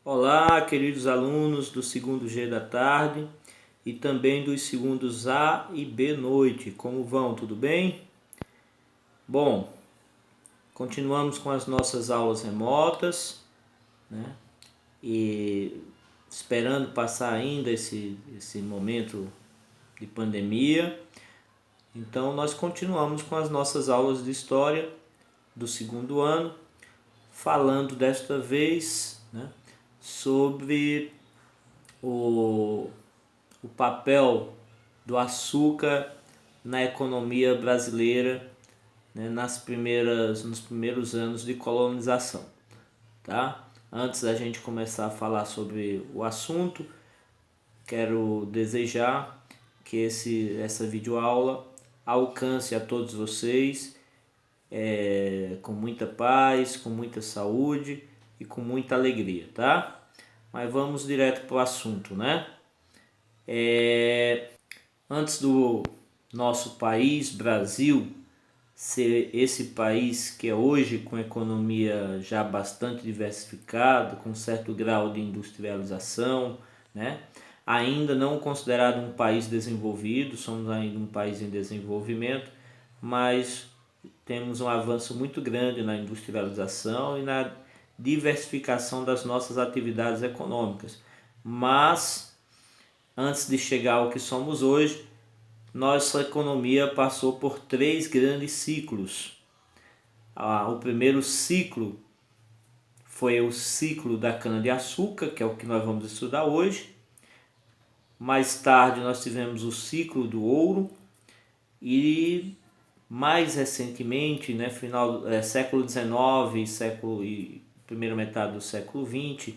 Olá, queridos alunos do segundo G da tarde e também dos segundos A e B noite. Como vão? Tudo bem? Bom, continuamos com as nossas aulas remotas, né? E esperando passar ainda esse momento de pandemia. Então nós continuamos com as nossas aulas de história do segundo ano, falando desta vez, né, sobre o papel do açúcar na economia brasileira, né, nos primeiros anos de colonização, tá? Antes da gente começar a falar sobre o assunto, quero desejar que essa videoaula alcance a todos vocês com muita paz, com muita saúde e com muita alegria, tá? Mas vamos direto para o assunto, né? Antes do nosso país, Brasil, ser esse país que é hoje com economia já bastante diversificada, com certo grau de industrialização, né? Ainda não considerado um país desenvolvido, somos ainda um país em desenvolvimento, mas temos um avanço muito grande na industrialização e na diversificação das nossas atividades econômicas. Mas antes de chegar ao que somos hoje, nossa economia passou por três grandes ciclos. O primeiro ciclo foi o ciclo da cana-de-açúcar, que é o que nós vamos estudar hoje. Mais tarde nós tivemos o ciclo do ouro e mais recentemente, né, século XIX e primeira metade do século XX,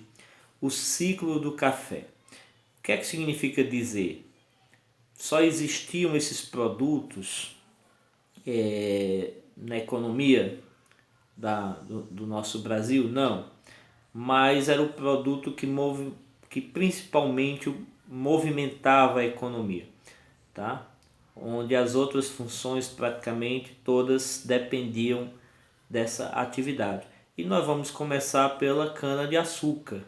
o ciclo do café. O que é que significa dizer? Só existiam esses produtos na economia do nosso Brasil? Não. Mas era o produto que principalmente movimentava a economia, tá? Onde as outras funções praticamente todas dependiam dessa atividade. E nós vamos começar pela cana-de-açúcar,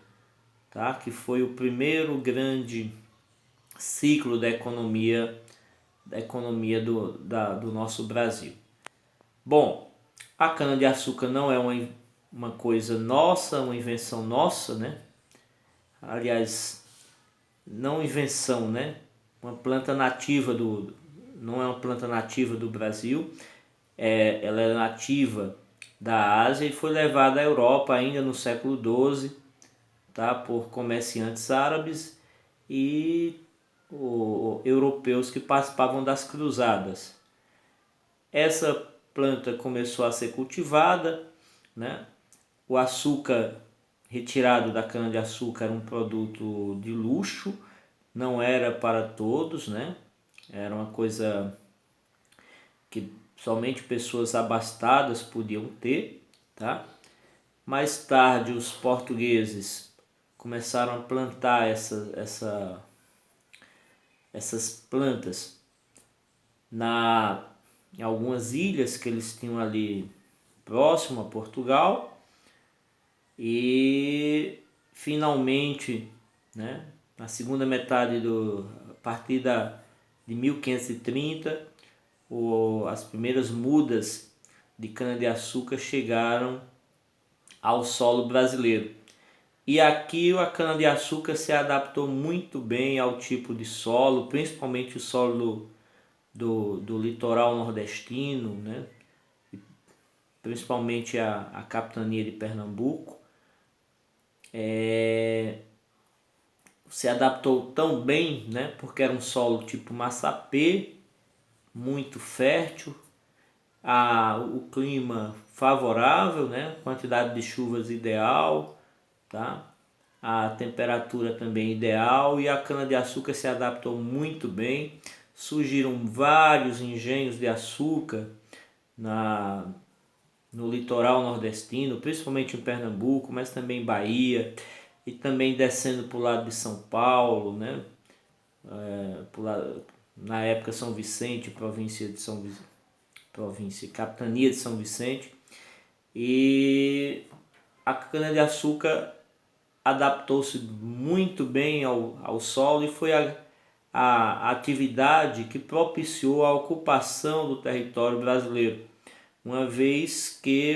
tá? Que foi o primeiro grande ciclo da economia do nosso Brasil. Bom, a cana-de-açúcar não é uma coisa nossa, uma invenção nossa, né? Aliás, não invenção, né? Não é uma planta nativa do Brasil, ela é nativa da Ásia e foi levada à Europa ainda no século XII, tá? Por comerciantes árabes e europeus que participavam das cruzadas. Essa planta começou a ser cultivada, né? O açúcar retirado da cana-de-açúcar era um produto de luxo, não era para todos, né? Era uma coisa que somente pessoas abastadas podiam ter, tá? Mais tarde os portugueses começaram a plantar essas plantas em algumas ilhas que eles tinham ali próximo a Portugal e finalmente, né, na segunda metade a partir de 1530, as primeiras mudas de cana-de-açúcar chegaram ao solo brasileiro. E aqui a cana-de-açúcar se adaptou muito bem ao tipo de solo, principalmente o solo do litoral nordestino, né? Principalmente a capitania de Pernambuco. Se adaptou tão bem, né? Porque era um solo tipo massapê, muito fértil, o clima favorável, né? Quantidade de chuvas ideal, tá? A temperatura também ideal e a cana-de-açúcar se adaptou muito bem. Surgiram vários engenhos de açúcar no litoral nordestino, principalmente em Pernambuco, mas também em Bahia e também descendo para o lado de São Paulo, né? Na época São Vicente, capitania de São Vicente. E a cana-de-açúcar adaptou-se muito bem ao solo e foi a atividade que propiciou a ocupação do território brasileiro, uma vez que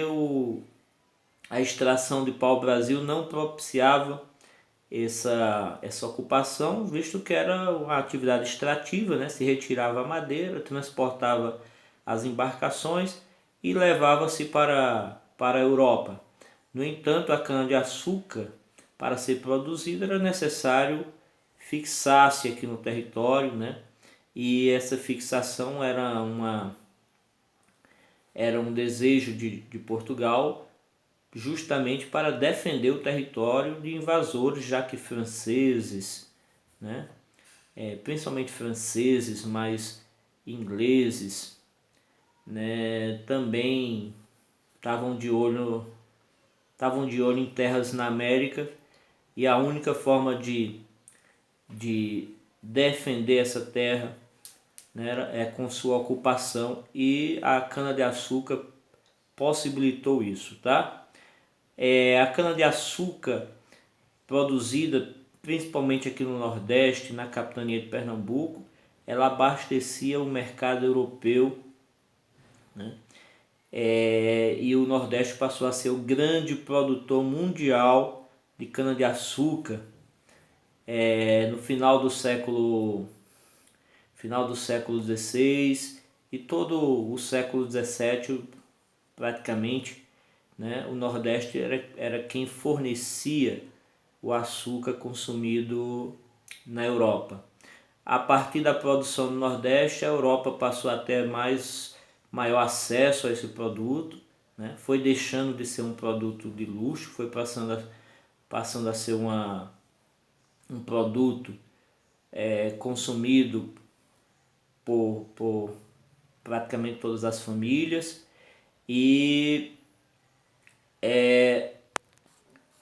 a extração de pau-brasil não propiciava essa ocupação, visto que era uma atividade extrativa, né? Se retirava a madeira, transportava as embarcações e levava-se para a Europa. No entanto, a cana-de-açúcar, para ser produzida, era necessário fixar-se aqui no território, né? E essa fixação era um desejo de Portugal, justamente para defender o território de invasores, já que franceses, né? Principalmente franceses, mas ingleses, né? Também estavam de olho em terras na América, e a única forma de defender essa terra, né, é com sua ocupação, e a cana-de-açúcar possibilitou isso, tá? A cana-de-açúcar produzida principalmente aqui no Nordeste, na capitania de Pernambuco, ela abastecia o mercado europeu, né? E o Nordeste passou a ser o grande produtor mundial de cana-de-açúcar no final do século XVI e todo o século XVII praticamente, né? O Nordeste era quem fornecia o açúcar consumido na Europa. A partir da produção no Nordeste, a Europa passou a ter maior acesso a esse produto, né? Foi deixando de ser um produto de luxo, foi passando a ser um produto consumido por praticamente todas as famílias, e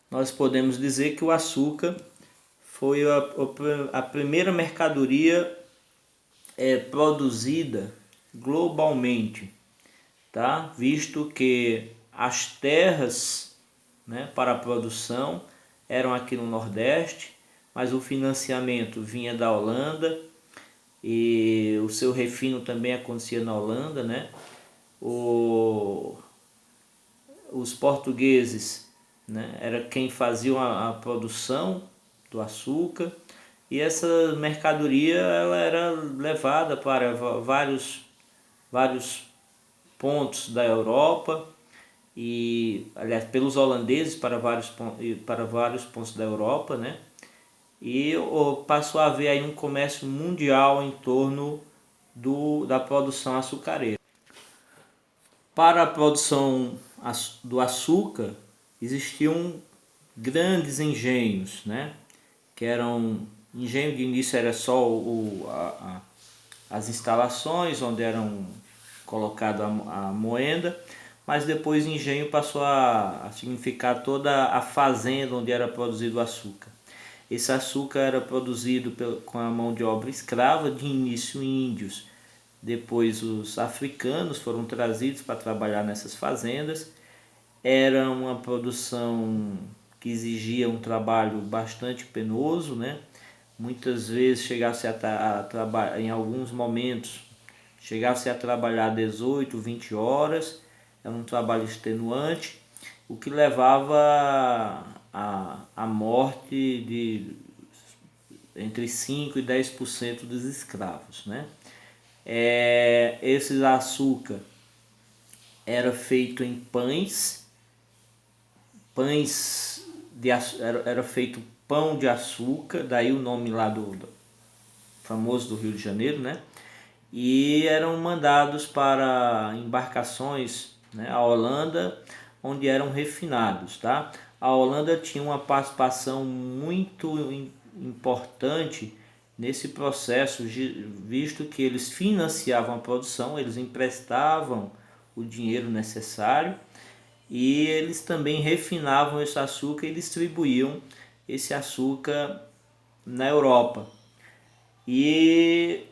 nós podemos dizer que o açúcar foi a primeira mercadoria produzida globalmente, tá? Visto que as terras, né, para a produção eram aqui no Nordeste, mas o financiamento vinha da Holanda e o seu refino também acontecia na Holanda, né? Os portugueses, né, era quem fazia a produção do açúcar, e essa mercadoria ela era levada para vários pontos da Europa, e aliás pelos holandeses para vários pontos da Europa, né? E passou a haver aí um comércio mundial em torno da produção açucareira. Para a produção do açúcar existiam grandes engenhos, né? Que eram engenho de início era só as instalações onde eram colocado a moenda, mas depois engenho passou a significar toda a fazenda onde era produzido o açúcar. Esse açúcar era produzido com a mão de obra escrava, de início índios, depois os africanos foram trazidos para trabalhar nessas fazendas. Era uma produção que exigia um trabalho bastante penoso, né? Muitas vezes chegasse a trabalhar, em alguns momentos, chegasse a trabalhar 18, 20 horas, era um trabalho extenuante, o que levava à morte de entre 5 e 10% dos escravos, né? Esse açúcar era feito em era feito pão de açúcar, daí o nome lá do famoso do Rio de Janeiro, né? E eram mandados para embarcações, né, a Holanda, onde eram refinados, tá? A Holanda tinha uma participação muito importante nesse processo, visto que eles financiavam a produção, eles emprestavam o dinheiro necessário e eles também refinavam esse açúcar e distribuíam esse açúcar na Europa. E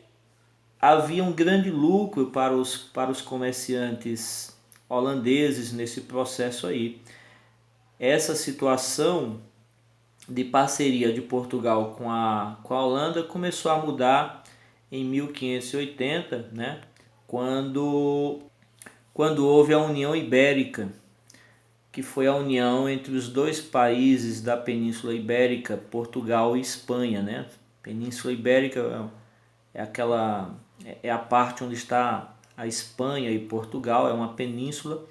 havia um grande lucro para os comerciantes holandeses nesse processo aí. Essa situação de parceria de Portugal com a Holanda começou a mudar em 1580, né? quando, quando houve a União Ibérica, que foi a união entre os dois países da Península Ibérica, Portugal e Espanha, né? Península Ibérica é a parte onde está a Espanha e Portugal, é uma península,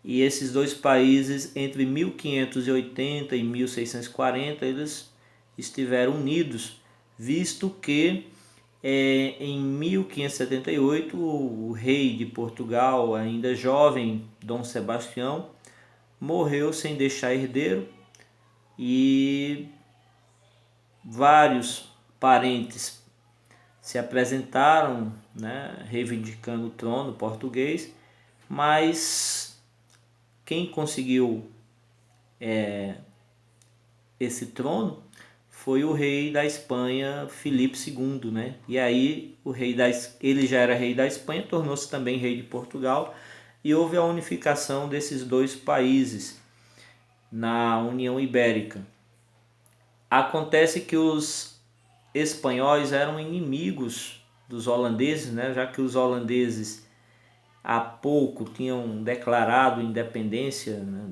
e esses dois países entre 1580 e 1640 eles estiveram unidos, visto que em 1578 o rei de Portugal, ainda jovem, Dom Sebastião, morreu sem deixar herdeiro e vários parentes se apresentaram, né, reivindicando o trono português, mas quem conseguiu esse trono foi o rei da Espanha, Filipe II, né? E aí ele já era rei da Espanha, tornou-se também rei de Portugal e houve a unificação desses dois países na União Ibérica. Acontece que os espanhóis eram inimigos dos holandeses, né? Já que os holandeses há pouco tinham declarado independência, né?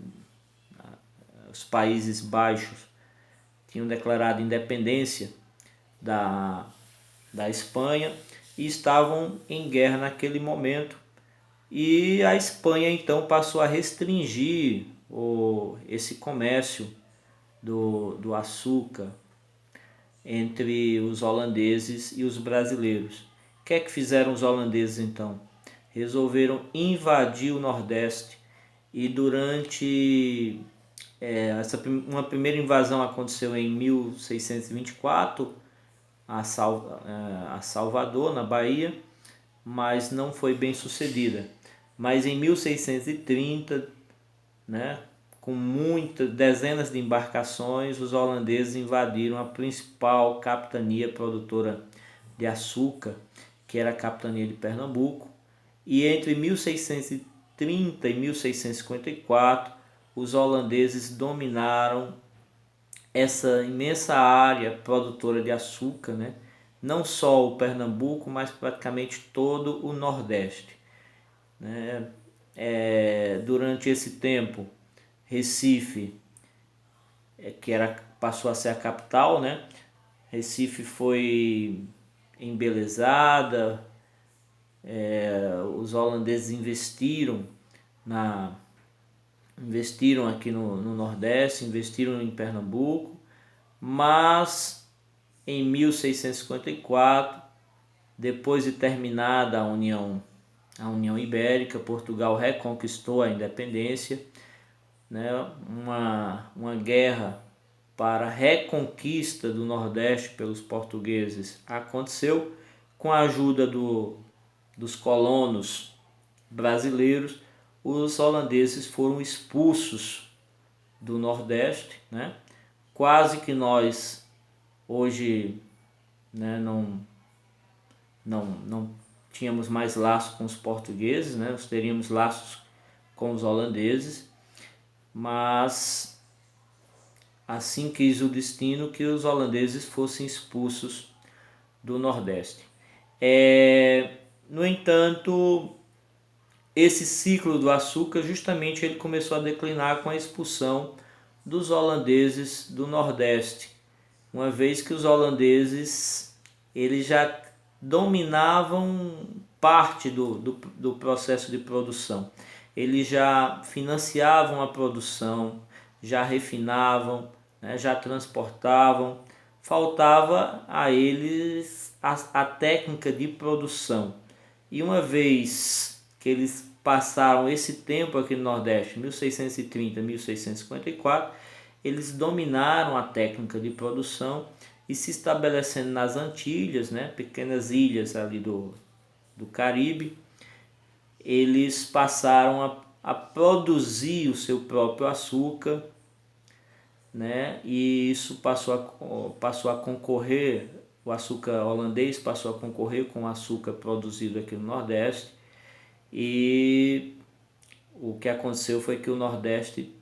Os Países Baixos tinham declarado independência da, da Espanha e estavam em guerra naquele momento. E a Espanha então passou a restringir esse comércio do açúcar entre os holandeses e os brasileiros. O que é que fizeram os holandeses então? Resolveram invadir o Nordeste e durante uma primeira invasão aconteceu em 1624 a Salvador, na Bahia, mas não foi bem sucedida. Mas em 1630, né, com muitas dezenas de embarcações, os holandeses invadiram a principal capitania produtora de açúcar, que era a capitania de Pernambuco, e entre 1630 e 1654 os holandeses dominaram essa imensa área produtora de açúcar, né? Não só o Pernambuco, mas praticamente todo o Nordeste, né? Durante esse tempo, Recife, passou a ser a capital, né? Recife foi embelezada, os holandeses investiram aqui no Nordeste, investiram em Pernambuco, mas em 1654, depois de terminada a União Ibérica, Portugal reconquistou a independência, né? Uma guerra para a reconquista do Nordeste pelos portugueses aconteceu com a ajuda dos colonos brasileiros. Os holandeses foram expulsos do Nordeste, né? Quase que nós hoje, né, não tínhamos mais laços com os portugueses, né? Nós teríamos laços com os holandeses, mas assim quis o destino que os holandeses fossem expulsos do Nordeste. No entanto, esse ciclo do açúcar justamente ele começou a declinar com a expulsão dos holandeses do Nordeste, uma vez que os holandeses eles já dominavam parte do processo de produção. Eles já financiavam a produção, já refinavam, né, já transportavam. Faltava a eles a técnica de produção. E uma vez que eles passaram esse tempo aqui no Nordeste, 1630 a 1654, eles dominaram a técnica de produção e se estabelecendo nas Antilhas, né, pequenas ilhas ali do Caribe, eles passaram a produzir o seu próprio açúcar, né, e isso passou a concorrer, o açúcar holandês passou a concorrer com o açúcar produzido aqui no Nordeste, e o que aconteceu foi que o Nordeste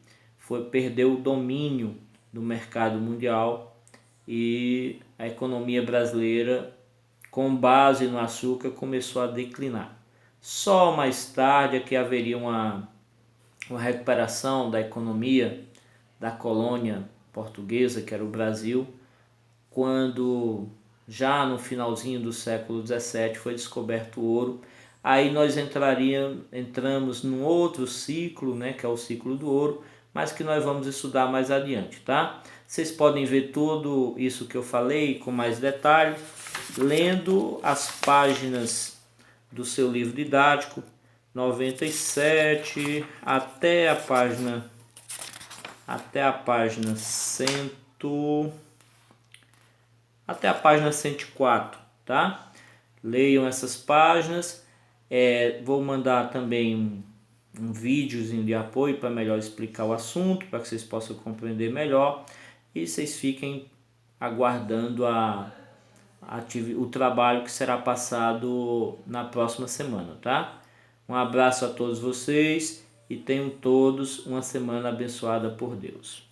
perdeu o domínio do mercado mundial e a economia brasileira, com base no açúcar, começou a declinar. Só mais tarde é que haveria uma recuperação da economia da colônia portuguesa, que era o Brasil, quando já no finalzinho do século XVII foi descoberto o ouro. Aí nós entramos num outro ciclo, né, que é o ciclo do ouro, mas que nós vamos estudar mais adiante, tá? Vocês podem ver tudo isso que eu falei com mais detalhes, lendo as páginas do seu livro didático, 97 até a página 104, tá? Leiam essas páginas. Vou mandar também um videozinho de apoio para melhor explicar o assunto, para que vocês possam compreender melhor. E vocês fiquem aguardando o trabalho que será passado na próxima semana, tá? Um abraço a todos vocês e tenham todos uma semana abençoada por Deus.